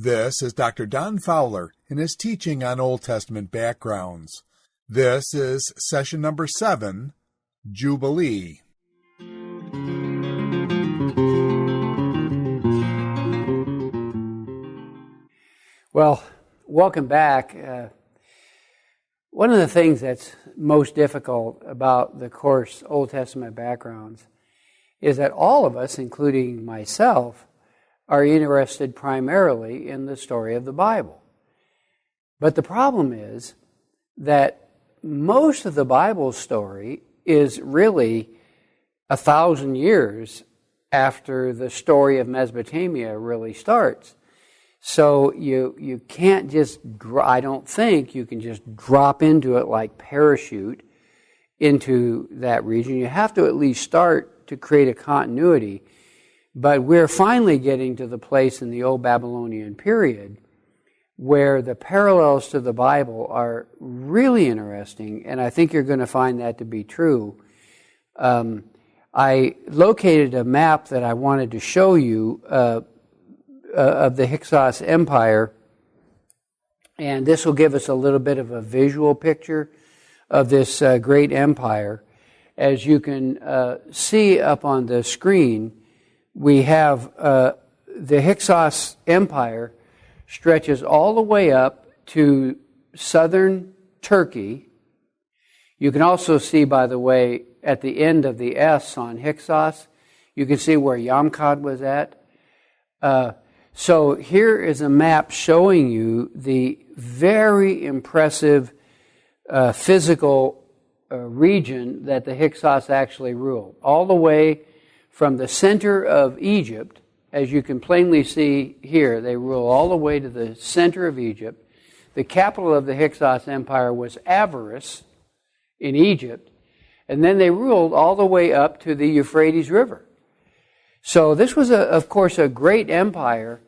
This is Dr. Don Fowler in his teaching on Old Testament backgrounds. This is session number 7, Jubilee. Well, welcome back. One of the things that's most difficult about the course Old Testament backgrounds is that all of us, including myself, are interested primarily in the story of the Bible. But the problem is that most of the Bible story is really 1,000 years after the story of Mesopotamia really starts. So you can't just, I don't think you can just drop into it like parachute into that region. You have to at least start to create a continuity. But we're finally getting to the place in the old Babylonian period where the parallels to the Bible are really interesting, and I think you're going to find that to be true. I located a map that I wanted to show you of the Hyksos Empire, and this will give us a little bit of a visual picture of this great empire. As you can see up on the screen, we have the Hyksos Empire stretches all the way up to southern Turkey. You can also see, by the way, at the end of the S on Hyksos, you can see where Yamkad was at. So here is a map showing you the very impressive physical region that the Hyksos actually ruled. All the way from the center of Egypt, as you can plainly see here, they rule all the way to the center of Egypt. The capital of the Hyksos Empire was Avaris in Egypt, and then they ruled all the way up to the Euphrates River. So this was, of course, a great empire,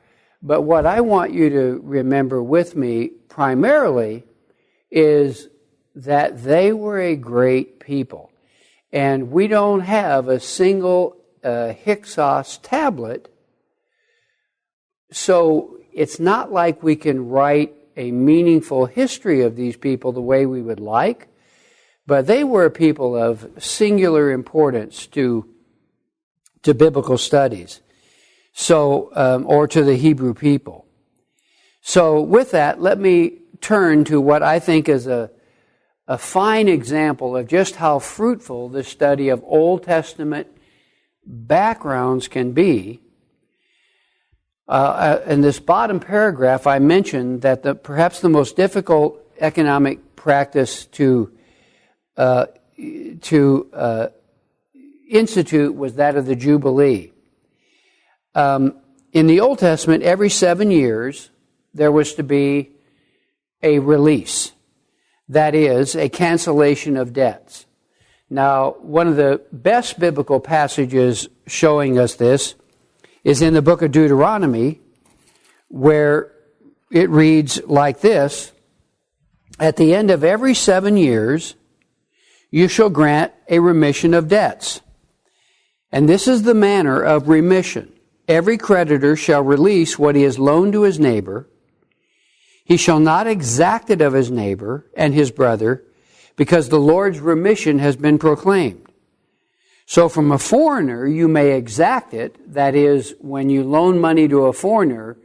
but what I want you to remember with me primarily is that they were a great people. And we don't have a single Hyksos tablet, so it's not like we can write a meaningful history of these people the way we would like, but they were a people of singular importance to biblical studies, so or to the Hebrew people. So with that, let me turn to what I think is a fine example of just how fruitful the study of Old Testament backgrounds can be. In this bottom paragraph, I mentioned that perhaps the most difficult economic practice to institute was that of the Jubilee. In the Old Testament, every 7 years, there was to be a release. That is, a cancellation of debts. Now, one of the best biblical passages showing us this is in the book of Deuteronomy, where it reads like this: "At the end of every 7 years, you shall grant a remission of debts. And this is the manner of remission. Every creditor shall release what he has loaned to his neighbor. He shall not exact it of his neighbor and his brother, because the Lord's remission has been proclaimed. So from a foreigner you may exact it," that is, when you loan money to a foreigner,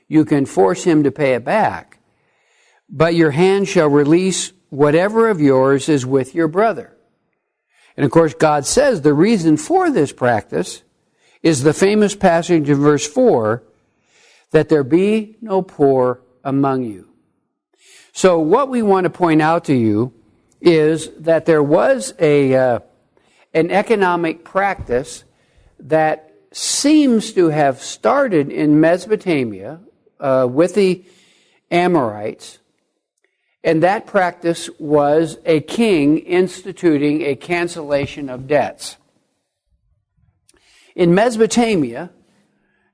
you can force him to pay it back. "But your hand shall release whatever of yours is with your brother." And of course, God says the reason for this practice is the famous passage in verse 4, "that there be no poor among you." So what we want to point out to you is that there was an economic practice that seems to have started in Mesopotamia with the Amorites, and that practice was a king instituting a cancellation of debts. In Mesopotamia,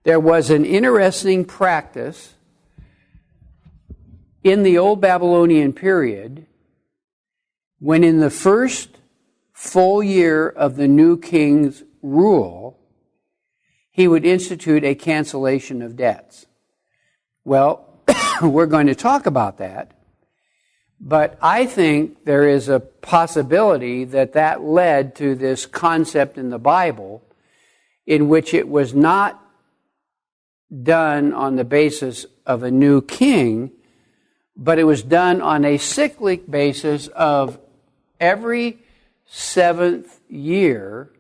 there was an interesting practice in the old Babylonian period when in the first full year of the new king's rule, he would institute a cancellation of debts. Well, we're going to talk about that, but I think there is a possibility that that led to this concept in the Bible in which it was not done on the basis of a new king, but it was done on a cyclic basis of every 7th year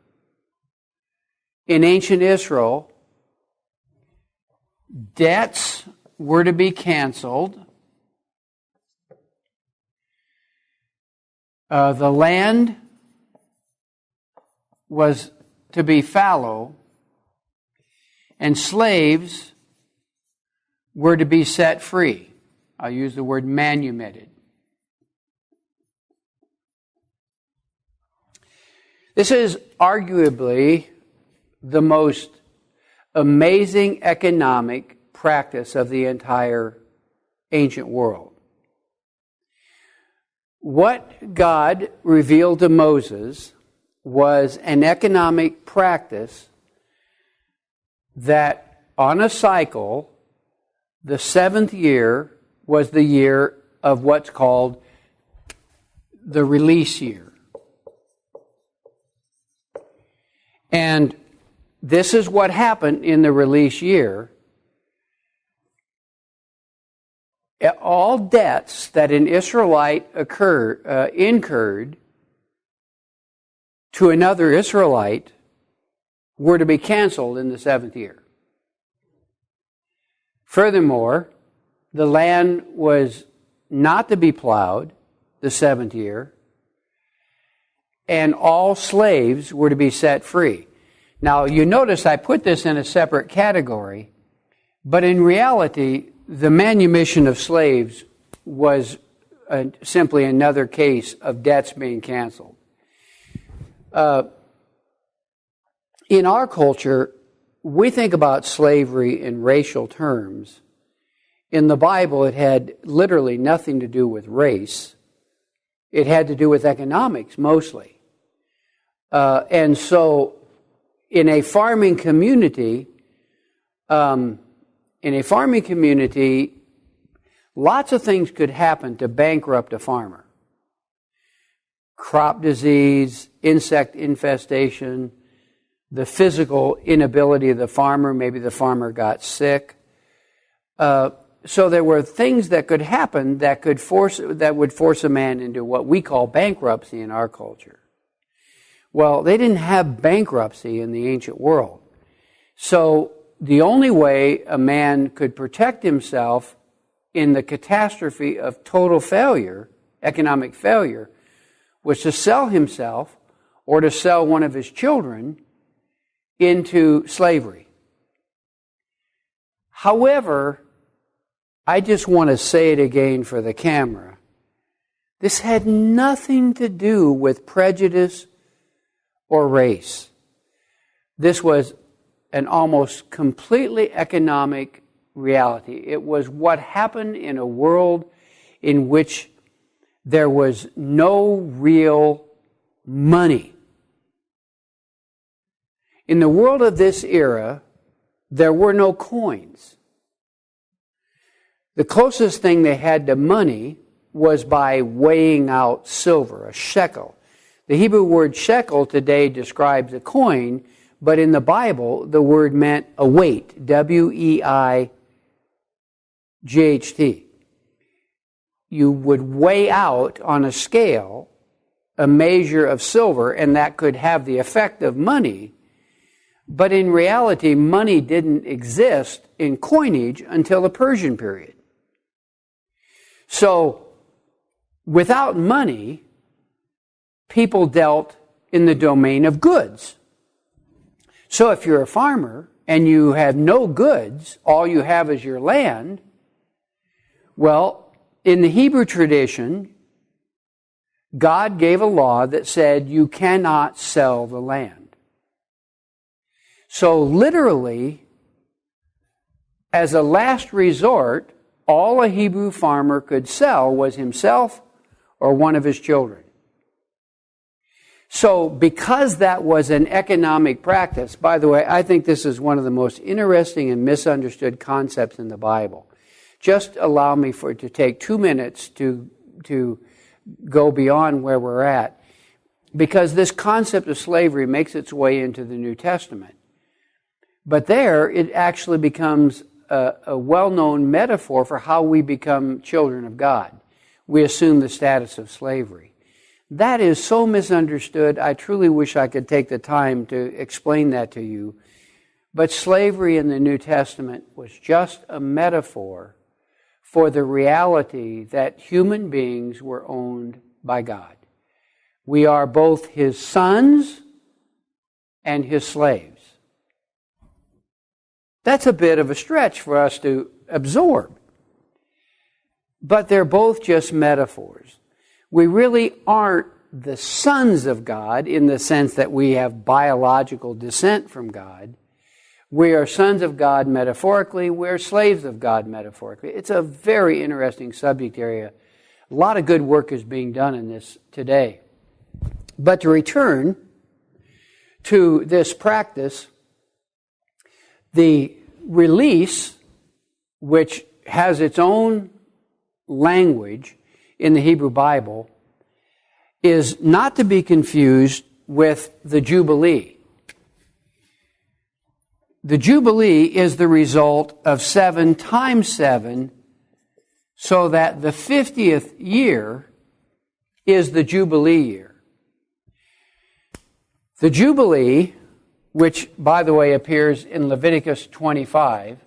in ancient Israel, debts were to be canceled. The land was to be fallow, and slaves were to be set free. I'll use the word manumitted. This is arguably the most amazing economic practice of the entire ancient world. What God revealed to Moses was an economic practice that on a cycle, the 7th year was the year of what's called the release year. And this is what happened in the release year. All debts that an Israelite incurred to another Israelite were to be canceled in the 7th year. Furthermore, the land was not to be plowed the 7th year, and all slaves were to be set free. Now, you notice I put this in a separate category, but in reality, the manumission of slaves was simply another case of debts being canceled. In our culture, we think about slavery in racial terms. In the Bible, it had literally nothing to do with race. It had to do with economics, mostly. And so, in a farming community, lots of things could happen to bankrupt a farmer. Crop disease, insect infestation, the physical inability of the farmer, maybe the farmer got sick. So there were things that could happen that would force a man into what we call bankruptcy in our culture. Well, they didn't have bankruptcy in the ancient world. So the only way a man could protect himself in the catastrophe of total failure, economic failure, was to sell himself or to sell one of his children into slavery. However, I just want to say it again for the camera. This had nothing to do with prejudice or race. This was an almost completely economic reality. It was what happened in a world in which there was no real money. In the world of this era, there were no coins. The closest thing they had to money was by weighing out silver, a shekel. The Hebrew word shekel today describes a coin, but in the Bible, the word meant a weight, W-E-I-G-H-T. You would weigh out on a scale a measure of silver, and that could have the effect of money. But in reality, money didn't exist in coinage until the Persian period. So, without money, people dealt in the domain of goods. So if you're a farmer and you have no goods, all you have is your land, well, in the Hebrew tradition, God gave a law that said you cannot sell the land. So literally, as a last resort, all a Hebrew farmer could sell was himself or one of his children. So because that was an economic practice, by the way, I think this is one of the most interesting and misunderstood concepts in the Bible. Just allow me to take 2 minutes to go beyond where we're at, because this concept of slavery makes its way into the New Testament. But there, it actually becomes a well-known metaphor for how we become children of God. We assume the status of slavery. That is so misunderstood. I truly wish I could take the time to explain that to you. But slavery in the New Testament was just a metaphor for the reality that human beings were owned by God. We are both His sons and His slaves. That's a bit of a stretch for us to absorb. But they're both just metaphors. We really aren't the sons of God in the sense that we have biological descent from God. We are sons of God metaphorically. We're slaves of God metaphorically. It's a very interesting subject area. A lot of good work is being done in this today. But to return to this practice, the release, which has its own language in the Hebrew Bible, is not to be confused with the Jubilee. The Jubilee is the result of 7 times 7, so that the 50th year is the Jubilee year. The Jubilee, which, by the way, appears in Leviticus 25,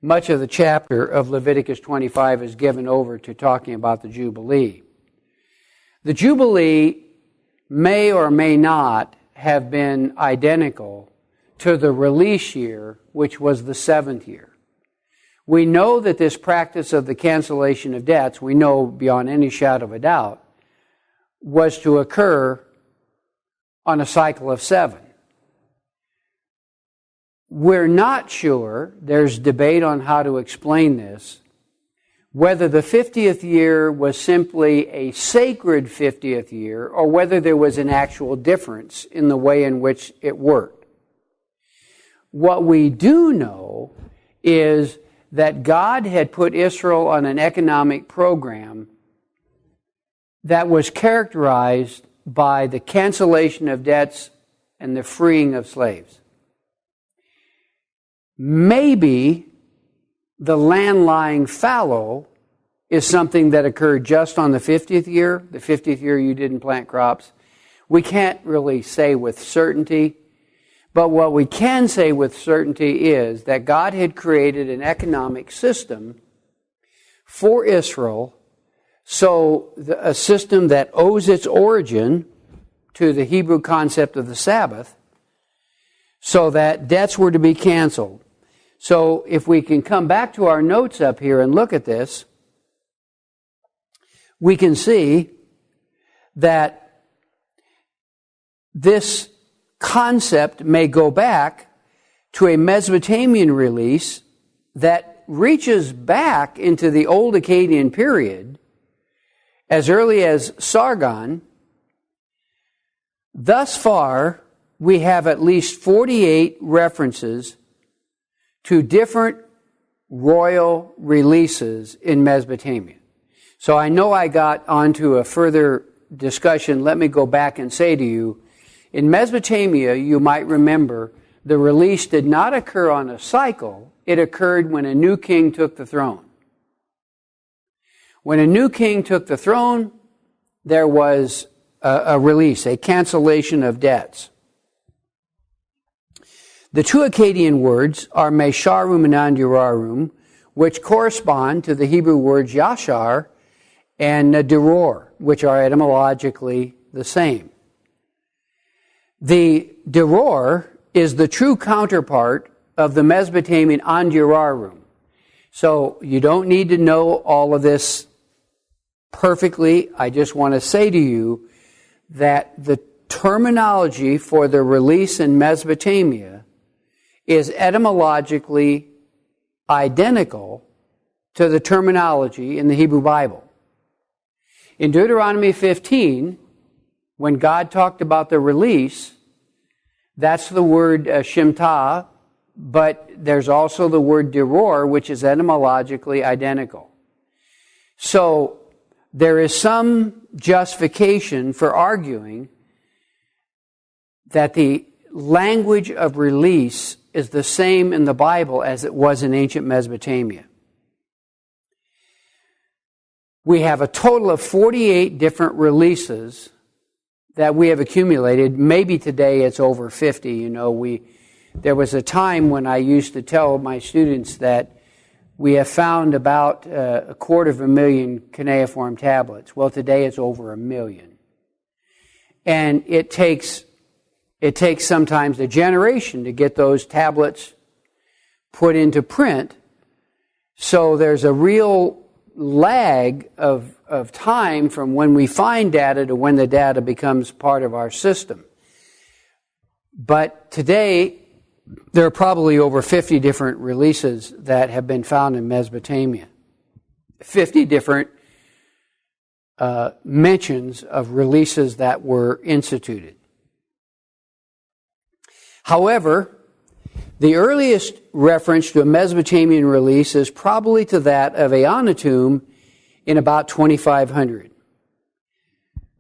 much of the chapter of Leviticus 25 is given over to talking about the Jubilee. The Jubilee may or may not have been identical to the release year, which was the 7th year. We know that this practice of the cancellation of debts, we know beyond any shadow of a doubt, was to occur on a cycle of 7. We're not sure, there's debate on how to explain this, whether the 50th year was simply a sacred 50th year or whether there was an actual difference in the way in which it worked. What we do know is that God had put Israel on an economic program that was characterized by the cancellation of debts and the freeing of slaves. Maybe the land lying fallow is something that occurred just on the 50th year. The 50th year you didn't plant crops. We can't really say with certainty. But what we can say with certainty is that God had created an economic system for Israel, so a system that owes its origin to the Hebrew concept of the Sabbath, so that debts were to be canceled. So if we can come back to our notes up here and look at this, we can see that this concept may go back to a Mesopotamian release that reaches back into the Old Akkadian period as early as Sargon. Thus far, we have at least 48 references to different royal releases in Mesopotamia. So I know I got onto a further discussion. Let me go back and say to you, in Mesopotamia, you might remember, the release did not occur on a cycle. It occurred when a new king took the throne. When a new king took the throne, there was a release, a cancellation of debts. The two Akkadian words are Mesharum and Andurarum, which correspond to the Hebrew words Yashar and Deror, which are etymologically the same. The Deror is the true counterpart of the Mesopotamian Andurarum. So you don't need to know all of this perfectly. I just want to say to you that the terminology for the release in Mesopotamia is etymologically identical to the terminology in the Hebrew Bible. In Deuteronomy 15, When God talked about the release, that's the word shimta, but there's also the word diror, which is etymologically identical. So there is some justification for arguing that the language of release is the same in the Bible as it was in ancient Mesopotamia. We have a total of 48 different releases that we have accumulated. Maybe today it's over 50. You know, there was a time when I used to tell my students that we have found about 250,000 cuneiform tablets. Well, today it's over 1 million. And it takes sometimes a generation to get those tablets put into print. So there's a real lag of time from when we find data to when the data becomes part of our system. But today, there are probably over 50 different releases that have been found in Mesopotamia. 50 different mentions of releases that were instituted. However, the earliest reference to a Mesopotamian release is probably to that of Aenetum in about 2500.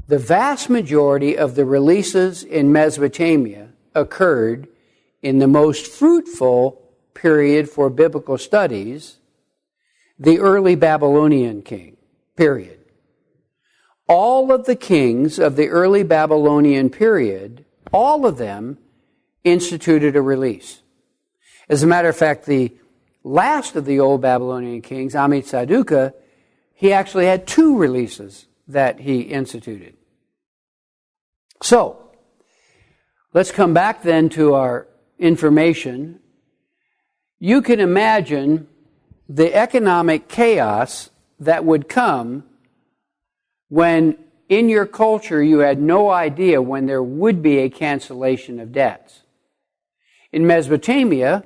The vast majority of the releases in Mesopotamia occurred in the most fruitful period for biblical studies, the early Babylonian period. All of the kings of the early Babylonian period, all of them instituted a release. As a matter of fact, the last of the old Babylonian kings, Amitsaduqa, he actually had 2 releases that he instituted. So, let's come back then to our information. You can imagine the economic chaos that would come when in your culture you had no idea when there would be a cancellation of debts. In Mesopotamia,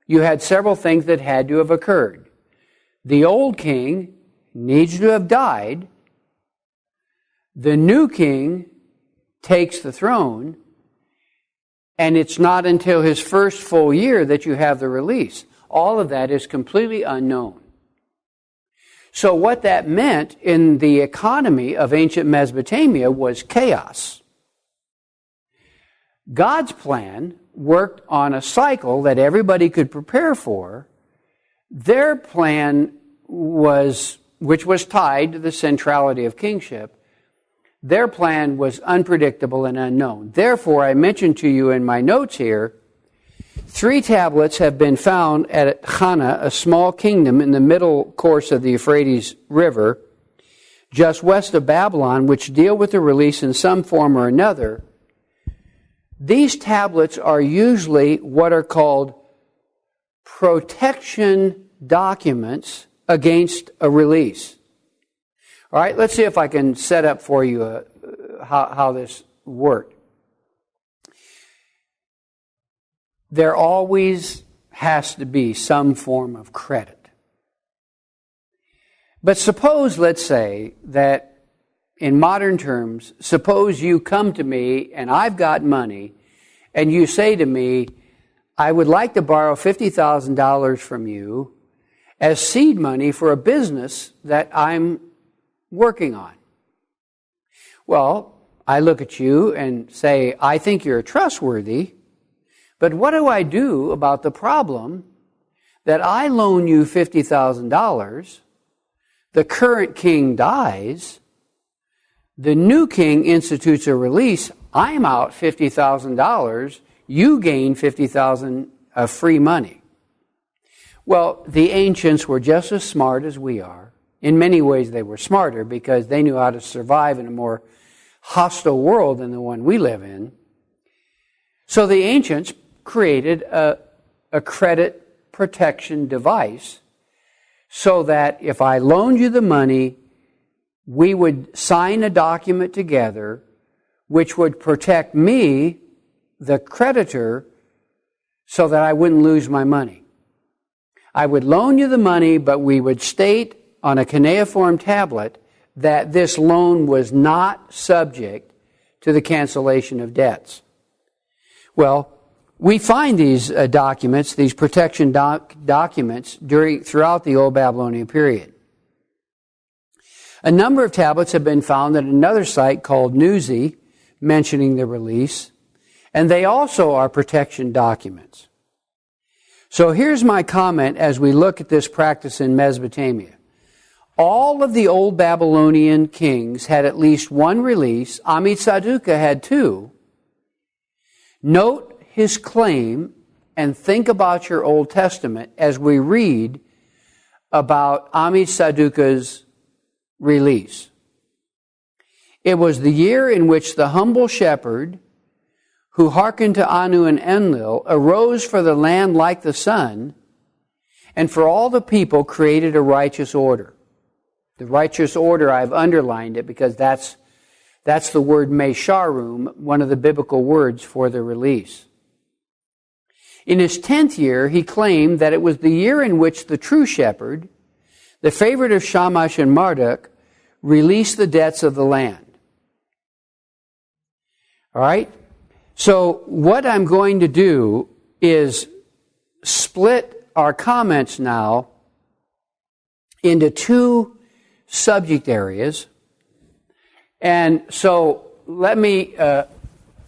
you had several things that had to have occurred. The old king needs to have died. The new king takes the throne, and it's not until his first full year that you have the release. All of that is completely unknown. So what that meant in the economy of ancient Mesopotamia was chaos. God's plan worked on a cycle that everybody could prepare for. Their plan which was tied to the centrality of kingship, their plan was unpredictable and unknown. Therefore, I mentioned to you in my notes here, 3 tablets have been found at Hana, a small kingdom in the middle course of the Euphrates River, just west of Babylon, which deal with the release in some form or another. These tablets are usually what are called protection documents against a release. All right, let's see if I can set up for you how this worked. There always has to be some form of credit. But suppose, let's say, that in modern terms, suppose you come to me and I've got money and you say to me, I would like to borrow $50,000 from you as seed money for a business that I'm working on. Well, I look at you and say, I think you're trustworthy, but what do I do about the problem that I loan you $50,000, the current king dies, the new king institutes a release, I'm out $50,000, you gain $50,000 of free money. Well, the ancients were just as smart as we are. In many ways they were smarter because they knew how to survive in a more hostile world than the one we live in. So the ancients created a credit protection device so that if I loaned you the money, we would sign a document together which would protect me, the creditor, so that I wouldn't lose my money. I would loan you the money, but we would state on a cuneiform tablet that this loan was not subject to the cancellation of debts. Well, we find these documents, these protection documents, throughout the Old Babylonian period. A number of tablets have been found at another site called Nuzi, mentioning the release, and they also are protection documents. So here's my comment as we look at this practice in Mesopotamia. All of the old Babylonian kings had at least one release. Ammi-Saduqa had two. Note his claim and think about your Old Testament as we read about Ammi-Saduqa's release. It was the year in which the humble shepherd who hearkened to Anu and Enlil arose for the land like the sun, and for all the people created a righteous order. The righteous order, I've underlined it because that's the word mesharum, one of the biblical words for the release. In his 10th year, he claimed that it was the year in which the true shepherd, the favorite of Shamash and Marduk, released the debts of the land. All right? So what I'm going to do is split our comments now into two subject areas. And so let me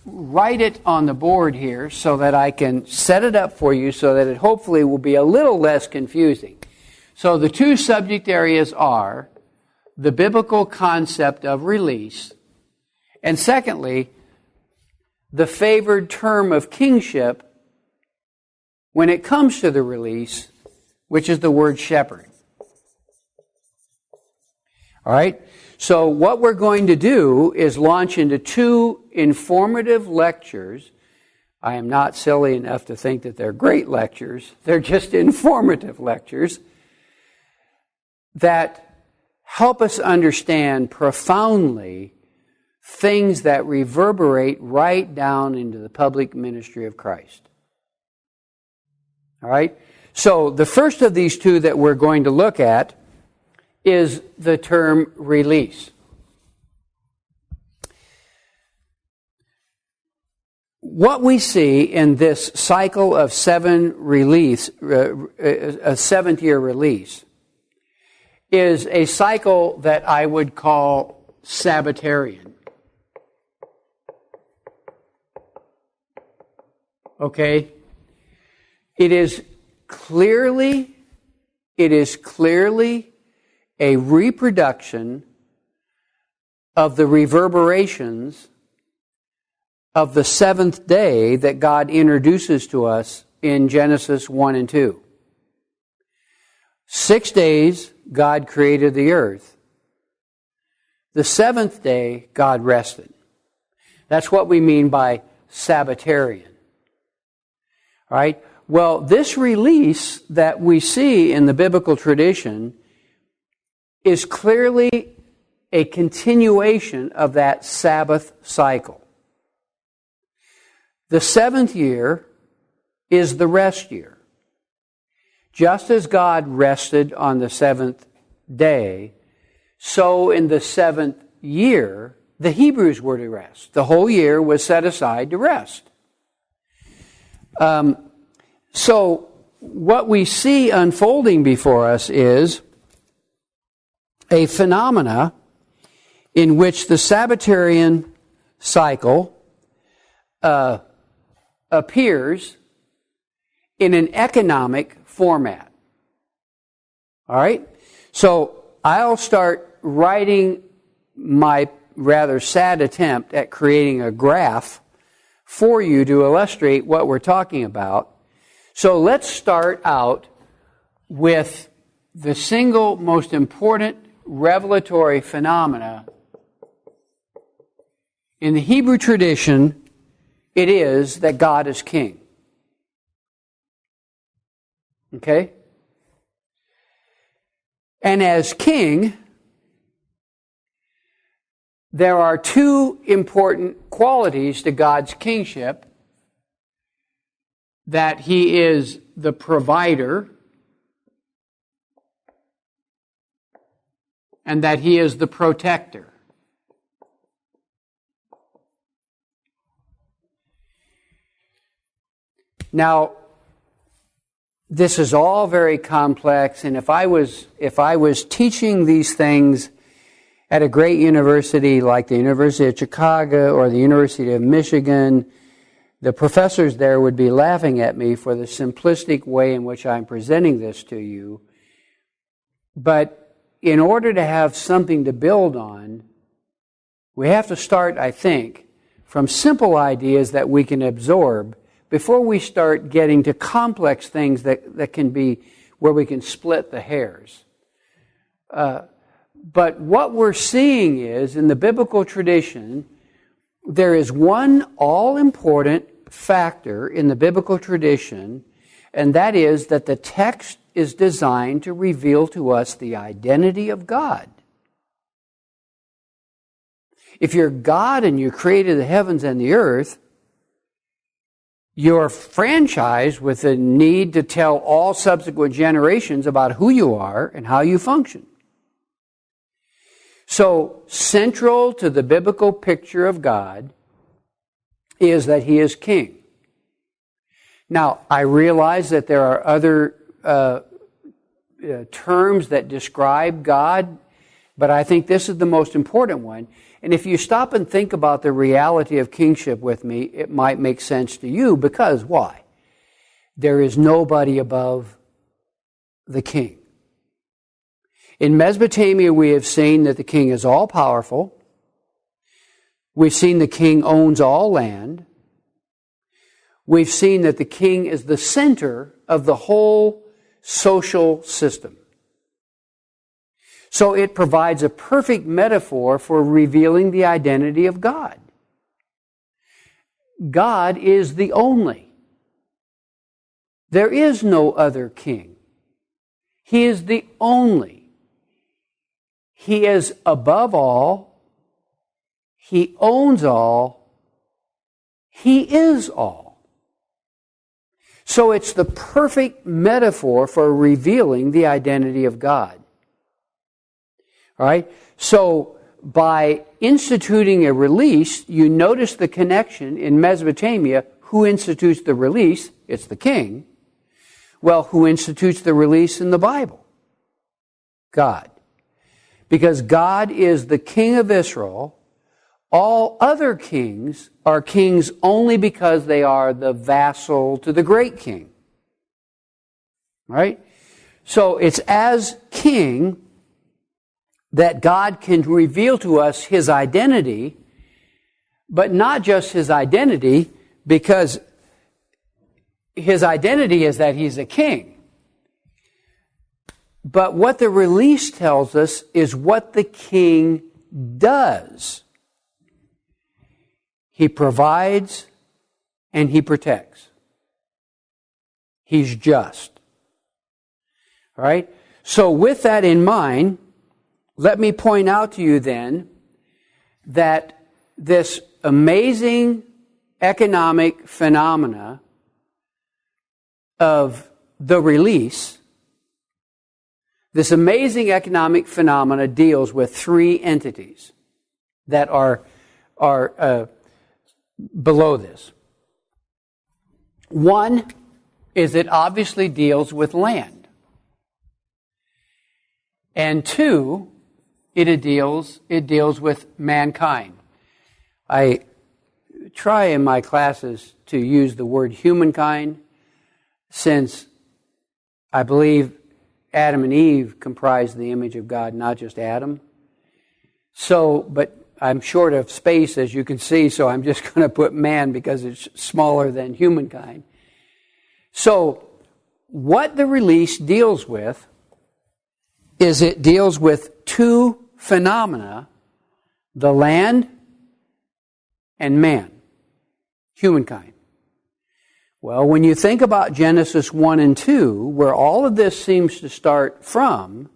write it on the board here so that I can set it up for you so that it hopefully will be a little less confusing. So the two subject areas are the biblical concept of release, and secondly, the favored term of kingship when it comes to the release, which is the word shepherd. All right? So what we're going to do is launch into two informative lectures. I am not silly enough to think that they're great lectures. They're just informative lectures that help us understand profoundly things that reverberate right down into the public ministry of Christ. All right? So the first of these two that we're going to look at is the term release. What we see in this cycle of a 7th-year release, is a cycle that I would call Sabbatarian. Okay? It is clearly a reproduction of the reverberations of the seventh day that God introduces to us in Genesis 1 and 2. 6 days, God created the earth. The seventh day, God rested. That's what we mean by Sabbatarian. All right? Well, this release that we see in the biblical tradition is clearly a continuation of that Sabbath cycle. The 7th year is the rest year. Just as God rested on the 7th day, so in the 7th year, the Hebrews were to rest. The whole year was set aside to rest. So what we see unfolding before us is a phenomena in which the Sabbatarian cycle appears in an economic format. All right? So I'll start writing my rather sad attempt at creating a graph for you to illustrate what we're talking about. So let's start out with the single most important revelatory phenomena. In the Hebrew tradition, it is that God is king. Okay? And as king, there are two important qualities to God's kingship: that He is the provider and that He is the protector. Now, this is all very complex, and if I was teaching these things at a great university like the University of Chicago or the University of Michigan, the professors there would be laughing at me for the simplistic way in which I'm presenting this to you. But in order to have something to build on, we have to start, I think, from simple ideas that we can absorb before we start getting to complex things that can be where we can split the hairs. But what we're seeing is, in the biblical tradition, there is one all-important factor in the biblical tradition, and that is that the text is designed to reveal to us the identity of God. If you're God and you created the heavens and the earth, you're franchised with the need to tell all subsequent generations about who you are and how you function. So, central to the biblical picture of God is that He is King. Now, I realize that there are other terms that describe God, but I think this is the most important one. And if you stop and think about the reality of kingship with me, it might make sense to you, because why? There is nobody above the king. In Mesopotamia, we have seen that the king is all-powerful. We've seen the king owns all land. We've seen that the king is the center of the whole social system. So it provides a perfect metaphor for revealing the identity of God. God is the only. There is no other king. He is the only. He is above all. He owns all. He is all. So it's the perfect metaphor for revealing the identity of God. All right? So by instituting a release, you notice the connection in Mesopotamia. Who institutes the release? It's the king. Well, who institutes the release in the Bible? God. Because God is the king of Israel. All other kings are kings only because they are the vassal to the great king. Right? So it's as king that God can reveal to us His identity, but not just His identity, because His identity is that He's a king. But what the release tells us is what the king does. He provides and He protects. He's just. All right? So with that in mind, let me point out to you then that this amazing economic phenomena of the release, this amazing economic phenomena deals with three entities that are below this. One is it obviously deals with land. And two, it deals with mankind. I try in my classes to use the word humankind, since I believe Adam and Eve comprise the image of God, not just Adam. So, but I'm short of space, as you can see, so I'm just going to put man because it's smaller than humankind. So, what the release deals with is it deals with two phenomena: the land and man, humankind. Well, when you think about Genesis 1 and 2, where all of this seems to start from,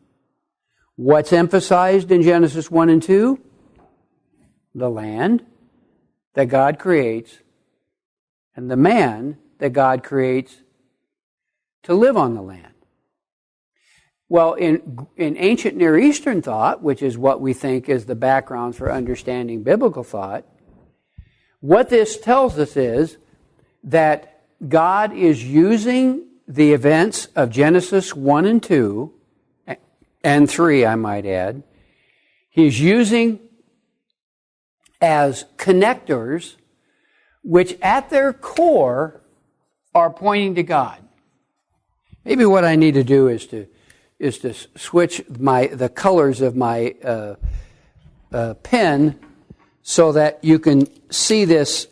what's emphasized in Genesis 1 and 2? The land that God creates and the man that God creates to live on the land. Well, in ancient Near Eastern thought, which is what we think is the background for understanding biblical thought, what this tells us is that God is using the events of Genesis 1 and 2, and 3, I might add. He's using as connectors, which at their core are pointing to God. Maybe what I need to do is to switch the colors of my pen so that you can see this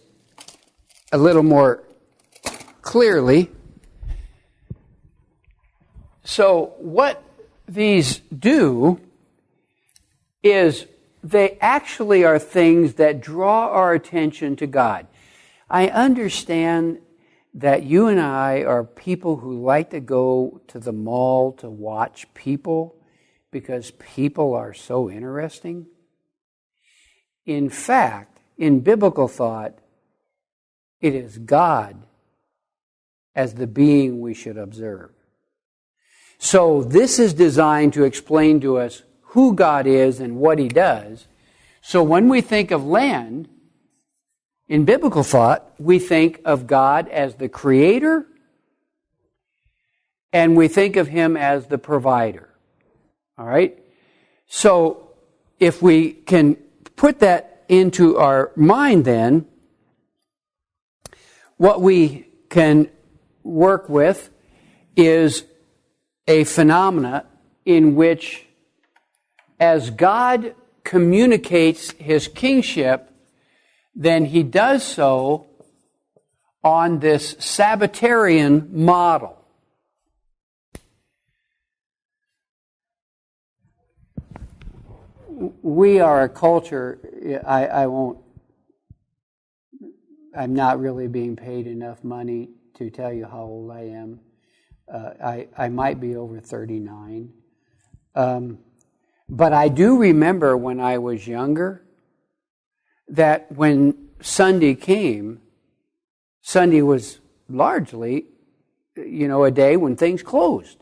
a little more clearly. So what these do is they actually are things that draw our attention to God. I understand that you and I are people who like to go to the mall to watch people because people are so interesting. In fact, in biblical thought, it is God as the being we should observe. So this is designed to explain to us who God is and what He does. So when we think of land, in biblical thought, we think of God as the creator, and we think of Him as the provider. All right? So if we can put that into our mind then, what we can work with is a phenomena in which, as God communicates His kingship, then He does so on this Sabbatarian model. We are a culture, I'm not really being paid enough money to tell you how old I am. I might be over 39. But I do remember when I was younger that when Sunday came, Sunday was largely, a day when things closed.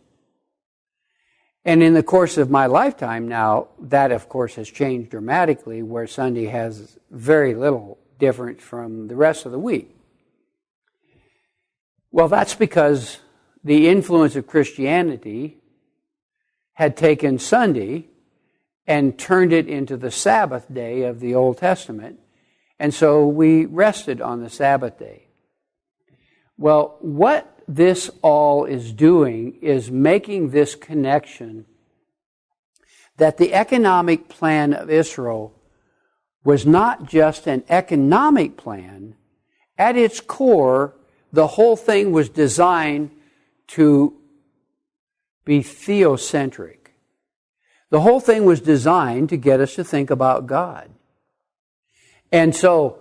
And in the course of my lifetime now, that of course has changed dramatically, where Sunday has very little difference from the rest of the week. Well, that's because the influence of Christianity had taken Sunday and turned it into the Sabbath day of the Old Testament. And so we rested on the Sabbath day. Well, what this all is doing is making this connection that the economic plan of Israel was not just an economic plan. At its core, the whole thing was designed to be theocentric. The whole thing was designed to get us to think about God. And so,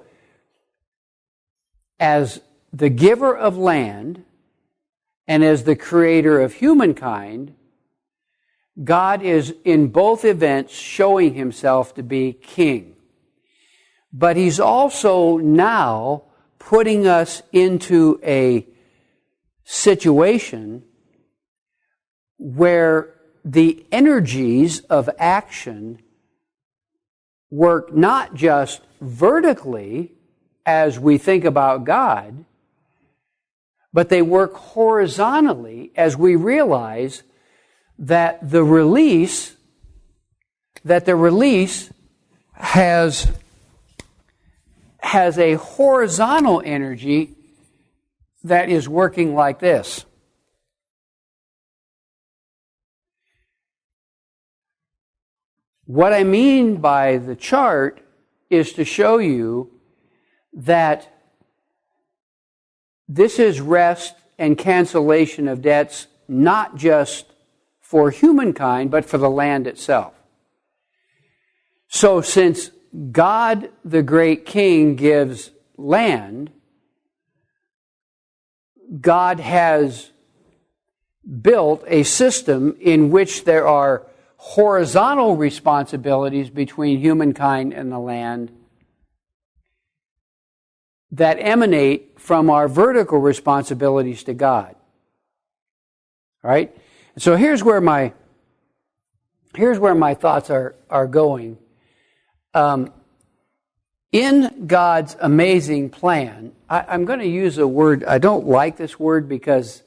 as the giver of land and as the creator of humankind, God is in both events showing Himself to be king. But He's also now putting us into a situation where the energies of action work not just vertically as we think about God, but they work horizontally as we realize that the release has a horizontal energy that is working like this. What I mean by the chart is to show you that this is rest and cancellation of debts, not just for humankind, but for the land itself. So since God, the great King, gives land, God has built a system in which there are horizontal responsibilities between humankind and the land that emanate from our vertical responsibilities to God. All right? So here's where my thoughts are going. In God's amazing plan, I'm going to use a word, I don't like this word because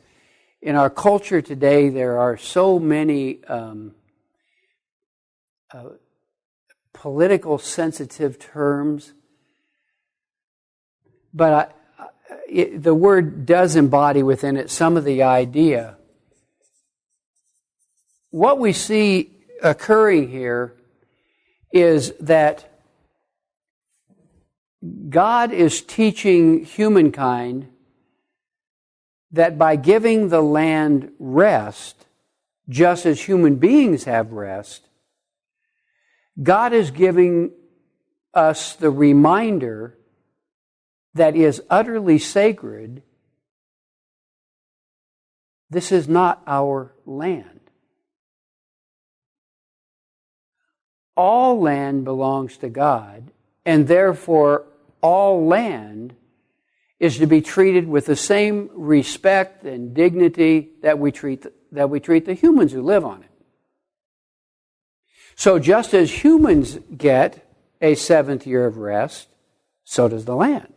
in our culture today there are so many political sensitive terms, but the word does embody within it some of the idea. What we see occurring here is that God is teaching humankind that by giving the land rest, just as human beings have rest, God is giving us the reminder that is utterly sacred. This is not our land. All land belongs to God, and therefore all land is to be treated with the same respect and dignity that we treat the humans who live on it. So just as humans get a seventh year of rest, so does the land.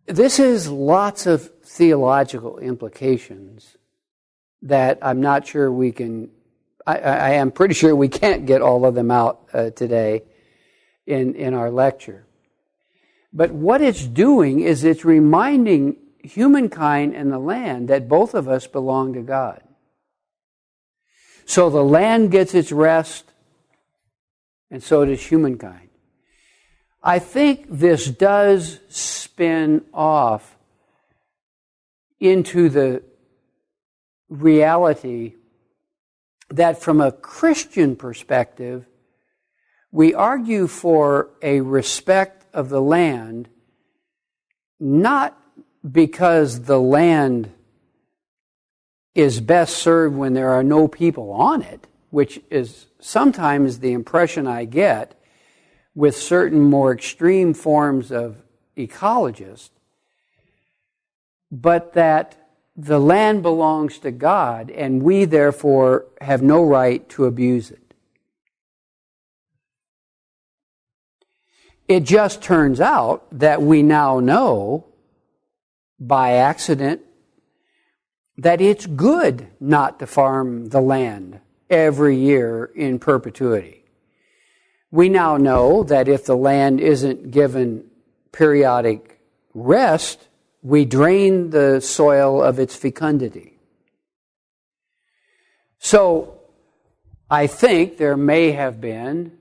This has lots of theological implications that I'm not sure we can, I am pretty sure we can't get all of them out today in our lecture. But what it's doing is it's reminding humankind and the land that both of us belong to God. So the land gets its rest, and so does humankind. I think this does spin off into the reality that from a Christian perspective, we argue for a respect of the land, not because the land is best served when there are no people on it, which is sometimes the impression I get with certain more extreme forms of ecologists, but that the land belongs to God and we therefore have no right to abuse it. It just turns out that we now know by accident that it's good not to farm the land every year in perpetuity. We now know that if the land isn't given periodic rest, we drain the soil of its fecundity. So I think there may have been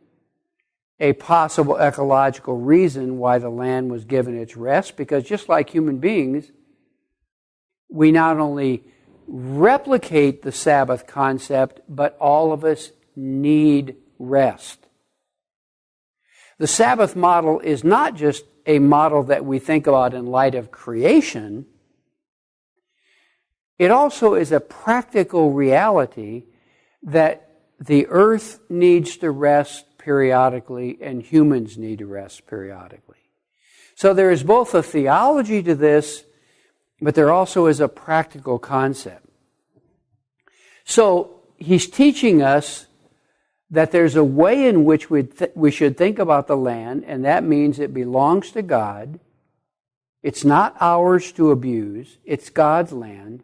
a possible ecological reason why the land was given its rest, because just like human beings, we not only replicate the Sabbath concept, but all of us need rest. The Sabbath model is not just a model that we think about in light of creation. It also is a practical reality that the earth needs to rest periodically and humans need to rest periodically. So there is both a theology to this, but there also is a practical concept. So he's teaching us that there's a way in which we should think about the land, and that means it belongs to God. It's not ours to abuse. It's God's land.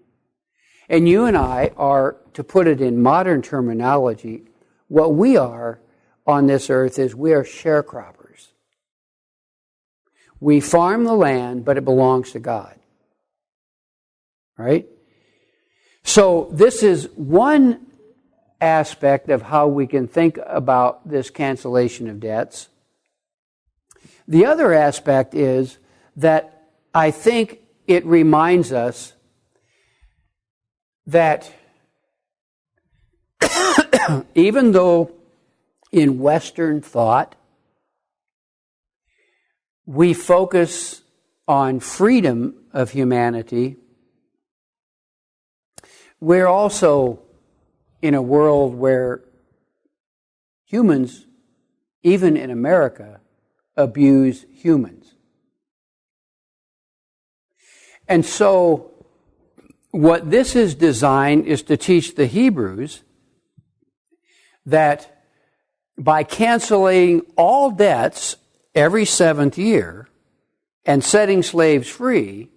And you and I are, to put it in modern terminology, what we are on this earth is we are sharecroppers. We farm the land, but it belongs to God. Right? So this is one aspect of how we can think about this cancellation of debts. The other aspect is that I think it reminds us that even though in Western thought we focus on freedom of humanity, we're also in a world where humans, even in America, abuse humans. And so what this is designed is to teach the Hebrews that by canceling all debts every seventh year, and setting slaves free,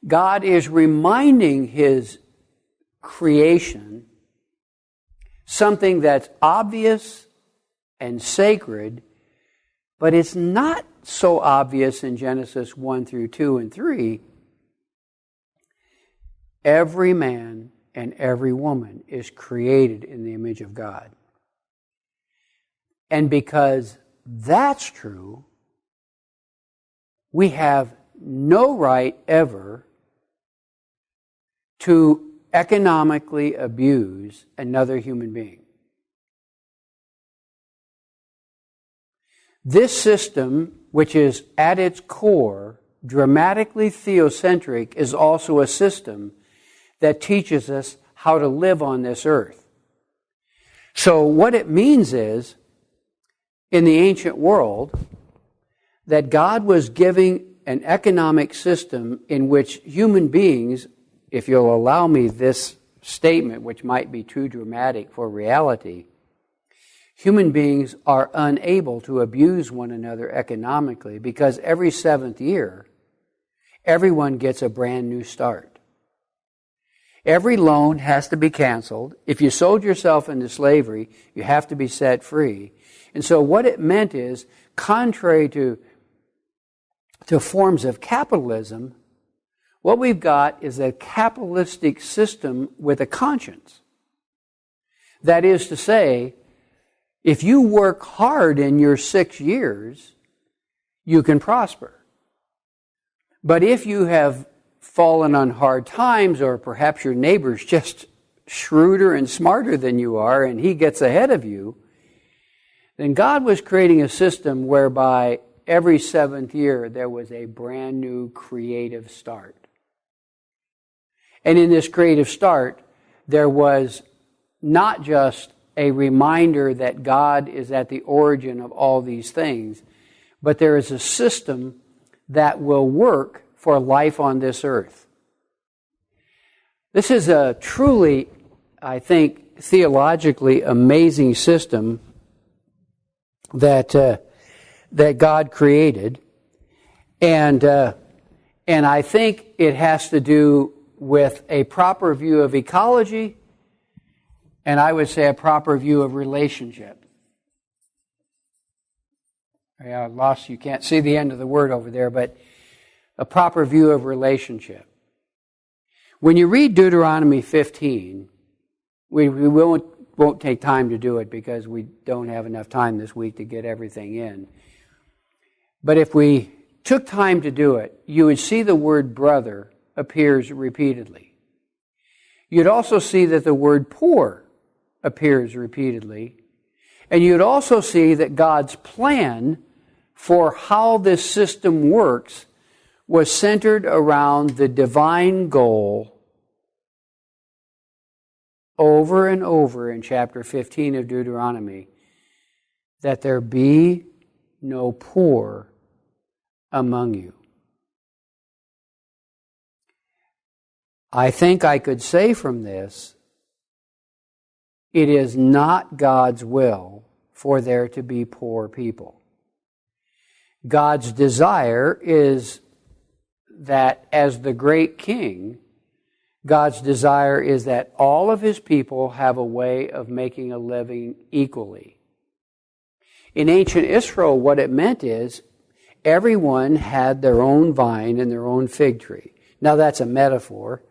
God is reminding His creation something that's obvious and sacred, but it's not so obvious in Genesis 1 through 2 and 3. Every man and every woman is created in the image of God. And because that's true, we have no right ever to economically abuse another human being. This system, which is at its core dramatically theocentric, is also a system that teaches us how to live on this earth. So what it means is, in the ancient world, that God was giving an economic system in which human beings, if you'll allow me this statement, which might be too dramatic for reality, human beings are unable to abuse one another economically because every 7th year, everyone gets a brand new start. Every loan has to be canceled. If you sold yourself into slavery, you have to be set free. And so what it meant is, contrary to forms of capitalism, what we've got is a capitalistic system with a conscience. That is to say, if you work hard in your 6 years, you can prosper. But if you have fallen on hard times, or perhaps your neighbor's just shrewder and smarter than you are, and he gets ahead of you, then God was creating a system whereby every 7th year there was a brand new creative start. And in this creative start, there was not just a reminder that God is at the origin of all these things, but there is a system that will work for life on this earth. This is a truly, I think, theologically amazing system that God created, and I think it has to do with a proper view of ecology, and I would say a proper view of relationship. Yeah, you can't see the end of the word over there, but a proper view of relationship. When you read Deuteronomy 15, we won't take time to do it because we don't have enough time this week to get everything in. But if we took time to do it, you would see the word brother appears repeatedly. You'd also see that the word poor appears repeatedly. And you'd also see that God's plan for how this system works was centered around the divine goal over and over in chapter 15 of Deuteronomy, that there be no poor among you. I think I could say from this, it is not God's will for there to be poor people. God's desire is that as the great king, God's desire is that all of His people have a way of making a living equally. In ancient Israel, what it meant is everyone had their own vine and their own fig tree. Now that's a metaphor.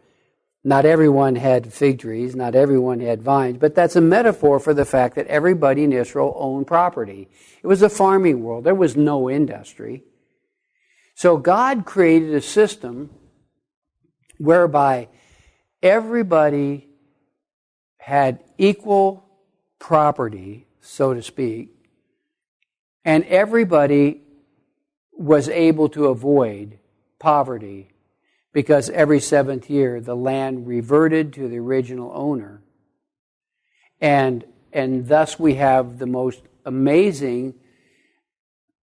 Not everyone had fig trees, not everyone had vines, but that's a metaphor for the fact that everybody in Israel owned property. It was a farming world. There was no industry. So God created a system whereby everybody had equal property, so to speak, and everybody was able to avoid poverty because every 7th year the land reverted to the original owner. And thus we have the most amazing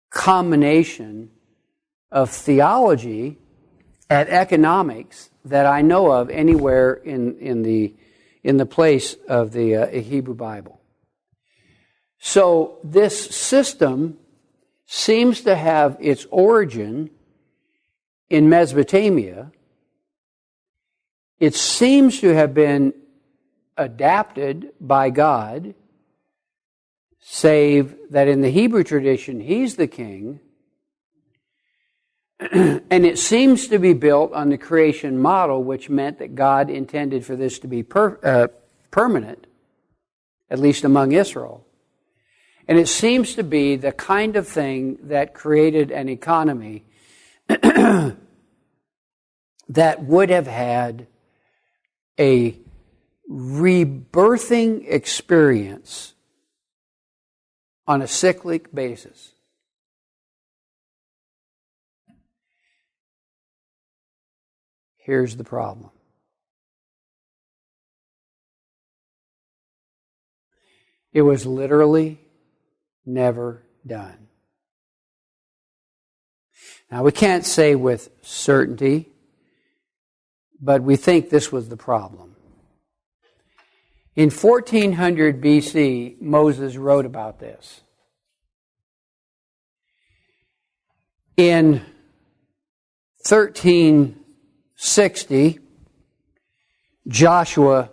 combination of theology and economics that I know of anywhere in the place of the Hebrew Bible. So this system seems to have its origin in Mesopotamia, it seems to have been adapted by God, save that in the Hebrew tradition, He's the king, and it seems to be built on the creation model, which meant that God intended for this to be permanent, at least among Israel. And it seems to be the kind of thing that created an economy that would have had a rebirthing experience on a cyclic basis. Here's the problem. It was literally never done. Now, we can't say with certainty, but we think this was the problem. In 1400 BC, Moses wrote about this. In 1360, Joshua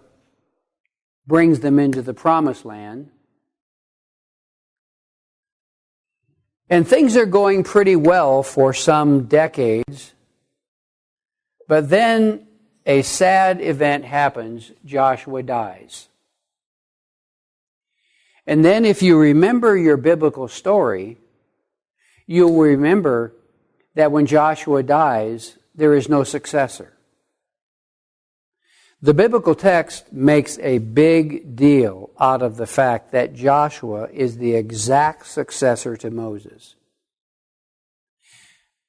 brings them into the Promised Land. And things are going pretty well for some decades. But then a sad event happens. Joshua dies. And then if you remember your biblical story, you'll remember that when Joshua dies, there is no successor. The biblical text makes a big deal out of the fact that Joshua is the exact successor to Moses.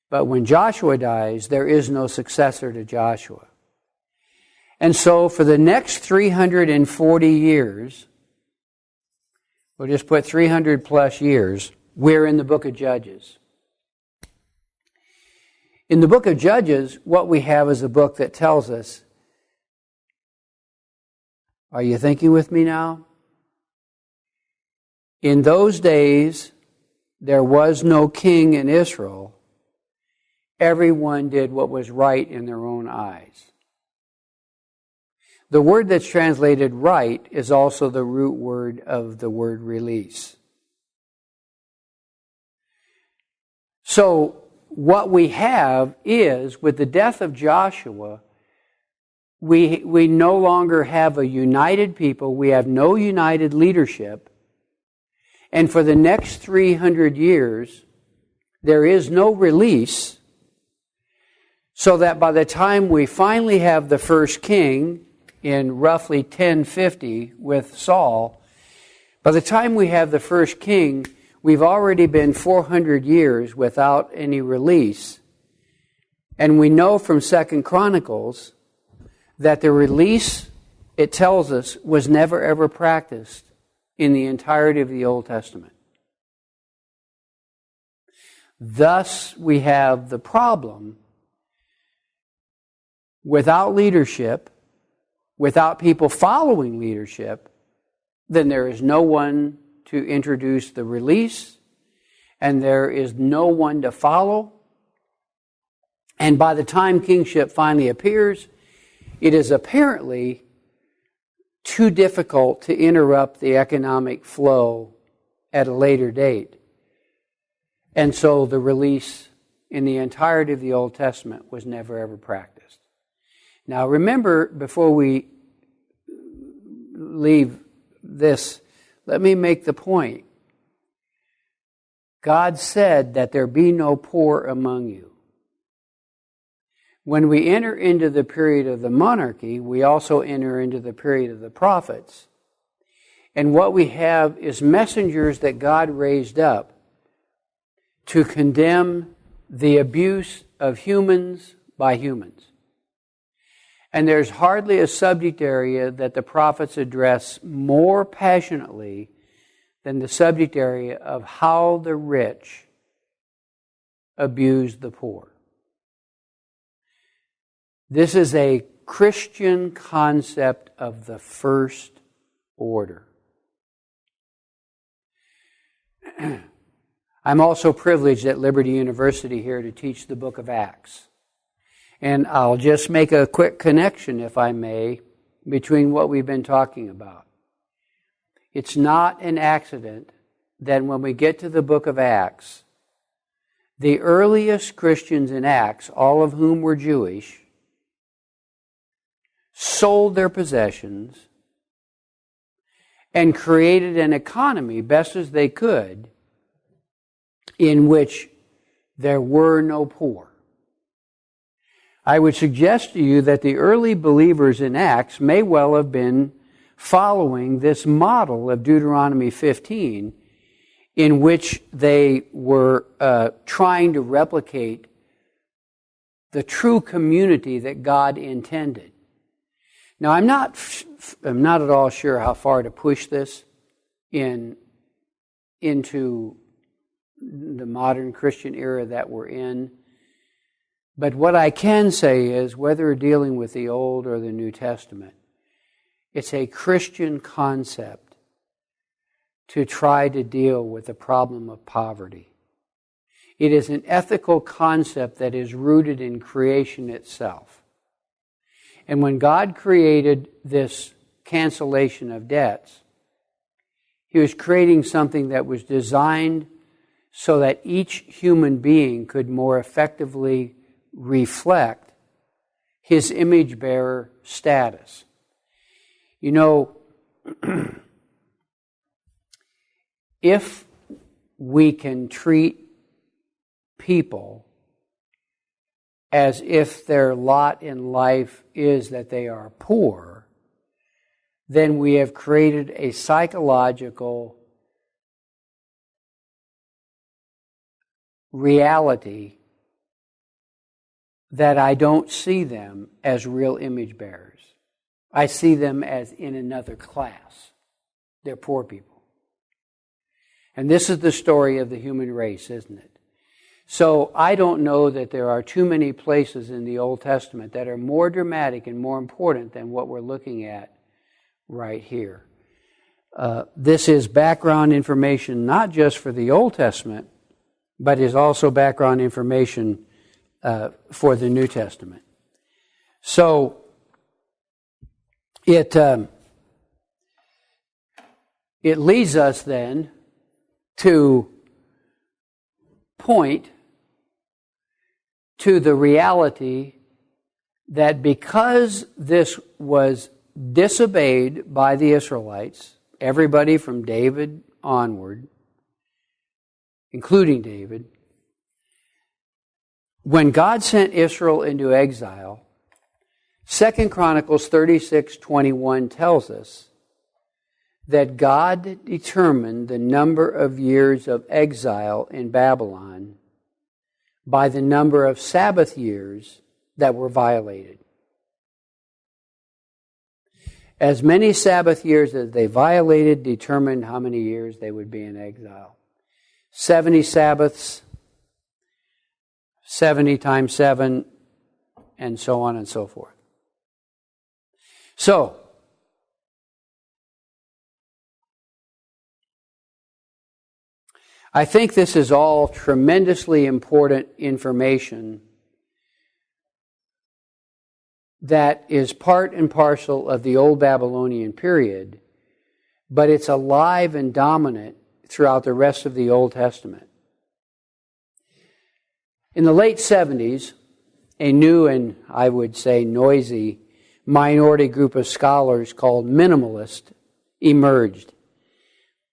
But when Joshua dies, there is no successor to Joshua. And so for the next 340 years, we'll just put 300 plus years, we're in the book of Judges. In the book of Judges, what we have is a book that tells us, are you thinking with me now? In those days, there was no king in Israel. Everyone did what was right in their own eyes. The word that's translated right is also the root word of the word release. So, what we have is, with the death of Joshua, we no longer have a united people. We have no united leadership. And for the next 300 years, there is no release. So that by the time we finally have the first king in roughly 1050 with Saul, by the time we have the first king, we've already been 400 years without any release. And we know from 2 Chronicles that the release, it tells us, was never ever practiced in the entirety of the Old Testament. Thus, we have the problem: without leadership, without people following leadership, then there is no one to introduce the release, and there is no one to follow. And by the time kingship finally appears, it is apparently too difficult to interrupt the economic flow at a later date. And so the release in the entirety of the Old Testament was never ever practiced. Now remember, before we leave this, let me make the point. God said that there be no poor among you. When we enter into the period of the monarchy, we also enter into the period of the prophets. And what we have is messengers that God raised up to condemn the abuse of humans by humans. And there's hardly a subject area that the prophets address more passionately than the subject area of how the rich abuse the poor. This is a Christian concept of the first order. I'm also privileged at Liberty University here to teach the book of Acts. And I'll just make a quick connection, if I may, between what we've been talking about. It's not an accident that when we get to the book of Acts, the earliest Christians in Acts, all of whom were Jewish, sold their possessions and created an economy best as they could in which there were no poor. I would suggest to you that the early believers in Acts may well have been following this model of Deuteronomy 15, in which they were trying to replicate the true community that God intended. Now, I'm not at all sure how far to push this into the modern Christian era that we're in. But what I can say is, whether we're dealing with the Old or the New Testament, it's a Christian concept to try to deal with the problem of poverty. It is an ethical concept that is rooted in creation itself. And when God created this cancellation of debts, He was creating something that was designed so that each human being could more effectively reflect his image-bearer status. You know, if we can treat people as if their lot in life is that they are poor, then we have created a psychological reality that I don't see them as real image bearers. I see them as in another class. They're poor people. And this is the story of the human race, isn't it? So I don't know that there are too many places in the Old Testament that are more dramatic and more important than what we're looking at right here. This is background information not just for the Old Testament, but is also background information for the New Testament. So it leads us then to point to the reality that because this was disobeyed by the Israelites, everybody from David onward, including David, when God sent Israel into exile, 2 Chronicles 36:21 tells us that God determined the number of years of exile in Babylon by the number of Sabbath years that were violated. As many Sabbath years as they violated determined how many years they would be in exile. 70 Sabbaths, 70 times 7, and so on and so forth. So, I think this is all tremendously important information that is part and parcel of the old Babylonian period, but it's alive and dominant throughout the rest of the Old Testament. In the late 70s, a new and, I would say, noisy minority group of scholars called minimalists emerged.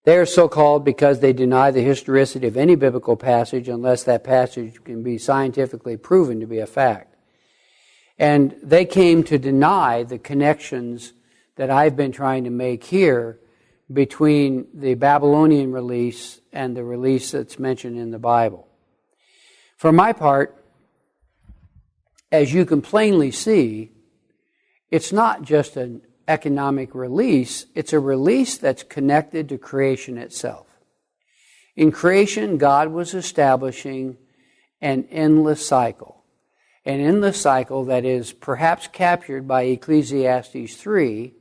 They are so called because they deny the historicity of any biblical passage unless that passage can be scientifically proven to be a fact. And they came to deny the connections that I've been trying to make here between the Babylonian release and the release that's mentioned in the Bible. For my part, as you can plainly see, it's not just an economic release, it's a release that's connected to creation itself. In creation, God was establishing an endless cycle that is perhaps captured by Ecclesiastes 3,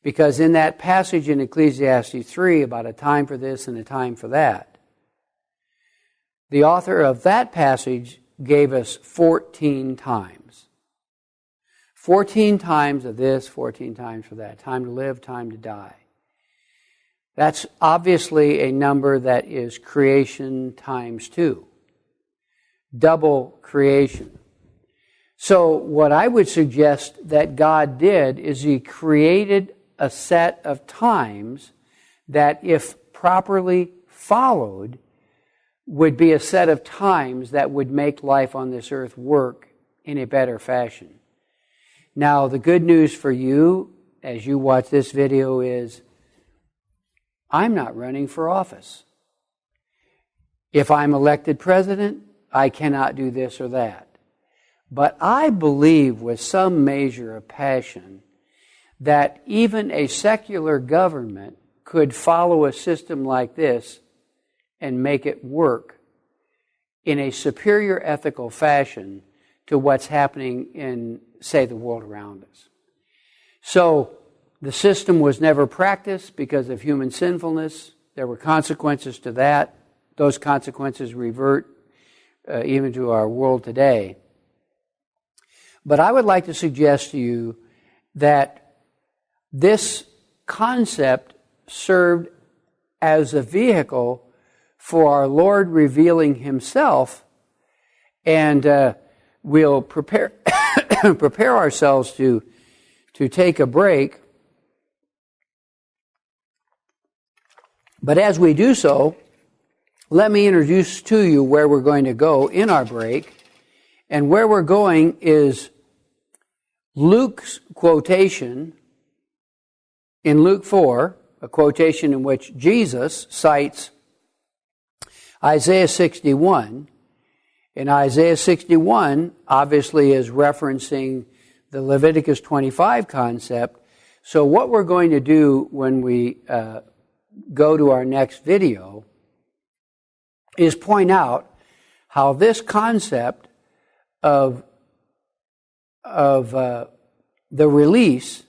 because in that passage in Ecclesiastes 3 about a time for this and a time for that, the author of that passage gave us 14 times. 14 times of this, 14 times for that. Time to live, time to die. That's obviously a number that is creation times 2. Double creation. So what I would suggest that God did is He created a set of times that, if properly followed, would be a set of times that would make life on this earth work in a better fashion. Now, the good news for you as you watch this video is I'm not running for office. If I'm elected president, I cannot do this or that. But I believe with some measure of passion that even a secular government could follow a system like this and make it work in a superior ethical fashion to what's happening in, say, the world around us. So the system was never practiced because of human sinfulness. There were consequences to that. Those consequences revert even to our world today. But I would like to suggest to you that this concept served as a vehicle for our Lord revealing Himself, and we'll prepare ourselves to take a break. But as we do so, let me introduce to you where we're going to go in our break. And where we're going is Luke's quotation in Luke 4, a quotation in which Jesus cites Isaiah 61. And Isaiah 61 obviously is referencing the Leviticus 25 concept. So what we're going to do when we go to our next video is point out how this concept of the release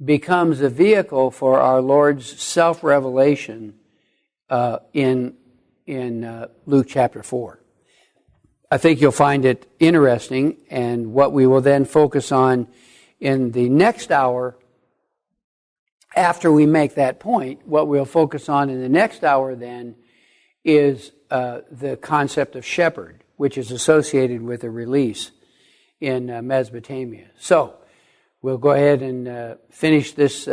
becomes a vehicle for our Lord's self-revelation in Luke chapter 4. I think you'll find it interesting, and what we will then focus on in the next hour, after we make that point, what we'll focus on in the next hour then is the concept of shepherd, which is associated with a release in Mesopotamia. So, we'll go ahead and finish this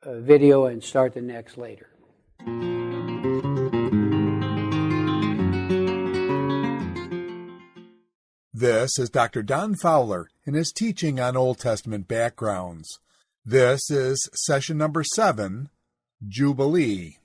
video and start the next later. This is Dr. Don Fowler in his teaching on Old Testament backgrounds. This is session number 7, Jubilee.